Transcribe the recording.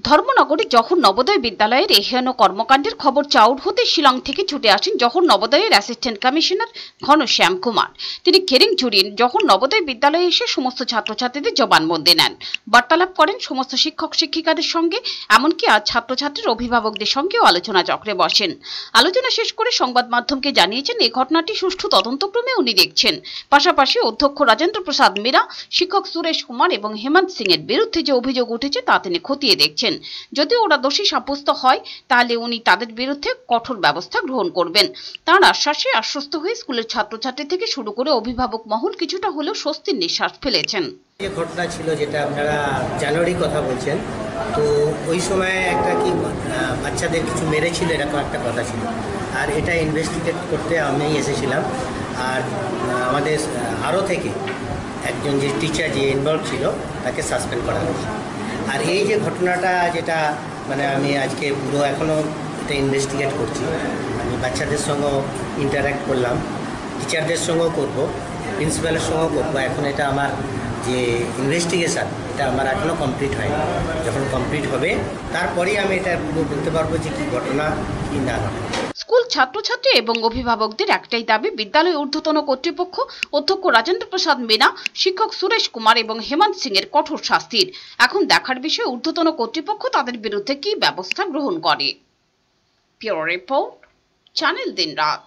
ধর্মনগরে জহর নবোদয় বিদ্যালয়ের এহেন কর্মকাণ্ডের খবর চাউর হতে শিলং থেকে ছুটে আসেন জহর নবোদয়ের অ্যাসিস্ট্যান্ট কমিশনার ঘনশ্যাম কুমার। তিনি খেরিং ঝুড়িয়ে জহর নবোদয় বিদ্যালয়ে এসে সমস্ত ছাত্রছাত্রীদের জবানবন্দি নেন, বার্তালাপ করেন সমস্ত শিক্ষক শিক্ষিকাদের সঙ্গে। এমনকি আজ ছাত্রছাত্রীর অভিভাবকদের সঙ্গেও আলোচনা চক্রে বসেন। আলোচনা শেষ করে সংবাদ মাধ্যমকে জানিয়েছেন এই ঘটনাটি সুষ্ঠু তদন্তক্রমে উনি দেখছেন। পাশাপাশি অধ্যক্ষ রাজেন্দ্র প্রসাদ মীরা, শিক্ষক সুরেশ কুমার এবং হেমন্ত সিং এর বিরুদ্ধে যে অভিযোগ উঠেছে তা তিনি খতিয়ে দেখছেন। যদি ওরা দোষী সাব্যস্ত হয় তাহলে উনি তাদের বিরুদ্ধে কঠোর ব্যবস্থা গ্রহণ করবেন। তার আশ্বাসে আশ্বস্ত হয়ে স্কুলের ছাত্রছাত্রী থেকে শুরু করে অভিভাবক মহল কিছুটা হলেও স্বস্তির নিঃশ্বাস ফেলেছেন। যে ঘটনা ছিল, যেটা আপনারা জানুয়ারি কথা বলছেন, তো ওই সময় একটা কি বাচ্চাদের কিছু মেরেছিল এরকম একটা কথা ছিল। আর এটা ইনভেস্টিগেট করতে আমি এসেছিলাম। আর আমাদের আরও থেকে একজন যে টিচার যে ইনভলভ ছিল তাকে সাসপেন্ড করা হয়েছে। আর এই যে ঘটনাটা, যেটা আমি আজকে পুরো এখনও এটা ইনভেস্টিগেট করছি। আমি বাচ্চাদের সঙ্গেও ইন্টারাক্ট করলাম, টিচারদের সঙ্গেও করব, প্রিন্সিপালের সঙ্গেও করবো। এখন এটা আমার যে ইনভেস্টিগেশান, এটা আমার এখনও কমপ্লিট হয়নি। যখন কমপ্লিট হবে তারপরেই আমি এটা পুরো বলতে পারবো যে কী ঘটনা কী না ঘটনা। স্কুল ছাত্রছাত্রী এবং অভিভাবকদের একটাই দাবি, বিদ্যালয় ঊর্ধ্বতন কর্তৃপক্ষ, অধ্যক্ষ রাজেন্দ্র প্রসাদ মীনা, শিক্ষক সুরেশ কুমার এবং হেমন্ত সিং এর কঠোর শাস্তির। এখন দেখার বিষয় ঊর্ধ্বতন কর্তৃপক্ষ তাদের বিরুদ্ধে কি ব্যবস্থা গ্রহণ করে। ব্যুরো রিপোর্ট, চ্যানেল দিন রাত।